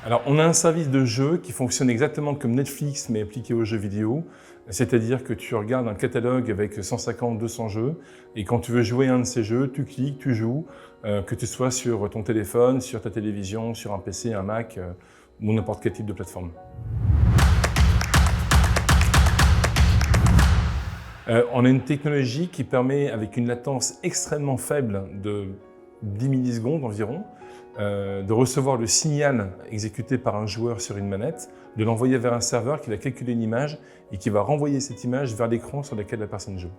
Alors, on a un service de jeu qui fonctionne exactement comme Netflix, mais appliqué aux jeux vidéo. C'est-à-dire que tu regardes un catalogue avec 150, 200 jeux, et quand tu veux jouer à un de ces jeux, tu cliques, tu joues, que tu sois sur ton téléphone, sur ta télévision, sur un PC, un Mac, ou n'importe quel type de plateforme. On a une technologie qui permet, avec une latence extrêmement faible de 10 millisecondes environ, de recevoir le signal exécuté par un joueur sur une manette, de l'envoyer vers un serveur qui va calculer une image et qui va renvoyer cette image vers l'écran sur lequel la personne joue.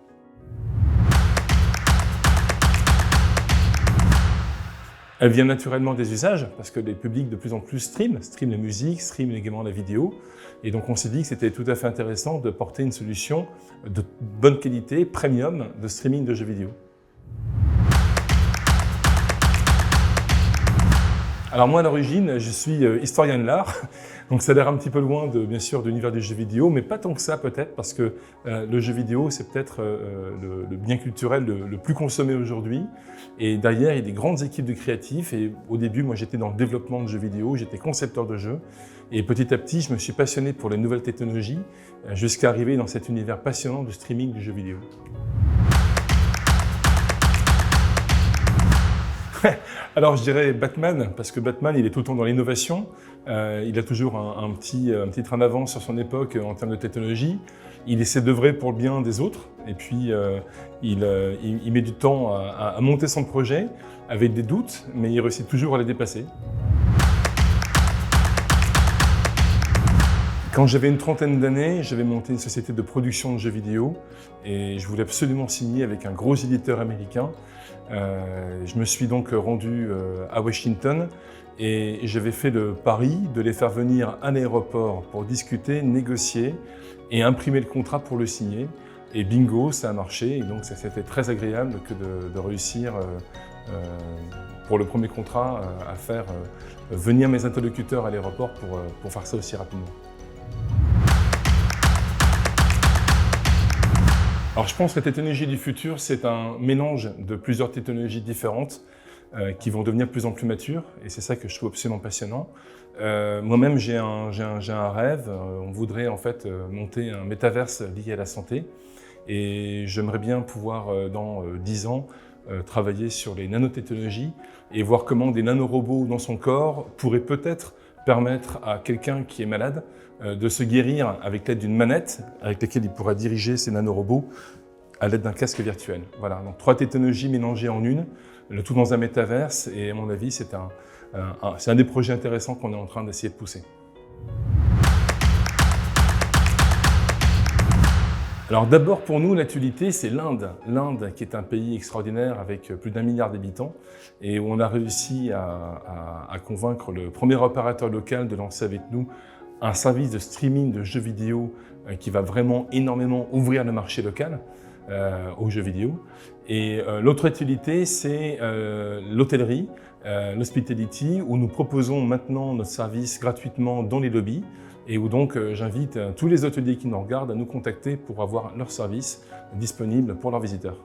Elle vient naturellement des usages, parce que les publics de plus en plus streament la musique, streament également la vidéo. Et donc on s'est dit que c'était tout à fait intéressant de porter une solution de bonne qualité, premium, de streaming de jeux vidéo. Alors moi à l'origine, je suis historien de l'art, donc ça a l'air un petit peu loin bien sûr de l'univers du jeu vidéo, mais pas tant que ça peut-être, parce que le jeu vidéo c'est peut-être le bien culturel le plus consommé aujourd'hui. Et derrière il y a des grandes équipes de créatifs, et au début moi j'étais dans le développement de jeux vidéo, j'étais concepteur de jeux, et petit à petit je me suis passionné pour les nouvelles technologies, jusqu'à arriver dans cet univers passionnant du streaming du jeu vidéo. Alors je dirais Batman, parce que Batman il est tout le temps dans l'innovation, il a toujours un petit train d'avance sur son époque en termes de technologie, il essaie d'œuvrer pour le bien des autres, et puis il met du temps à monter son projet avec des doutes, mais il réussit toujours à les dépasser. Quand j'avais une trentaine d'années, j'avais monté une société de production de jeux vidéo et je voulais absolument signer avec un gros éditeur américain. Je me suis donc rendu à Washington et j'avais fait le pari de les faire venir à l'aéroport pour discuter, négocier et imprimer le contrat pour le signer. Et bingo, ça a marché, et donc c'était très agréable que de réussir pour le premier contrat à faire venir mes interlocuteurs à l'aéroport pour faire ça aussi rapidement. Alors je pense que la technologie du futur, c'est un mélange de plusieurs technologies différentes qui vont devenir de plus en plus matures, et c'est ça que je trouve absolument passionnant. Moi-même, j'ai un rêve, on voudrait en fait monter un métaverse lié à la santé, et j'aimerais bien pouvoir, dans 10 ans, travailler sur les nanotechnologies et voir comment des nanorobots dans son corps pourraient peut-être permettre à quelqu'un qui est malade de se guérir avec l'aide d'une manette avec laquelle il pourra diriger ces nanorobots à l'aide d'un casque virtuel. Voilà, donc 3 technologies mélangées en une, le tout dans un métaverse, et à mon avis c'est un des projets intéressants qu'on est en train d'essayer de pousser. Alors d'abord pour nous, l'actualité, c'est l'Inde. L'Inde qui est un pays extraordinaire avec plus d'1 milliard d'habitants et où on a réussi à convaincre le premier opérateur local de lancer avec nous un service de streaming de jeux vidéo qui va vraiment énormément ouvrir le marché local aux jeux vidéo. Et l'autre activité, c'est l'hôtellerie, l'hospitality, où nous proposons maintenant notre service gratuitement dans les lobbies, et où donc j'invite tous les hôteliers qui nous regardent à nous contacter pour avoir leur service disponible pour leurs visiteurs.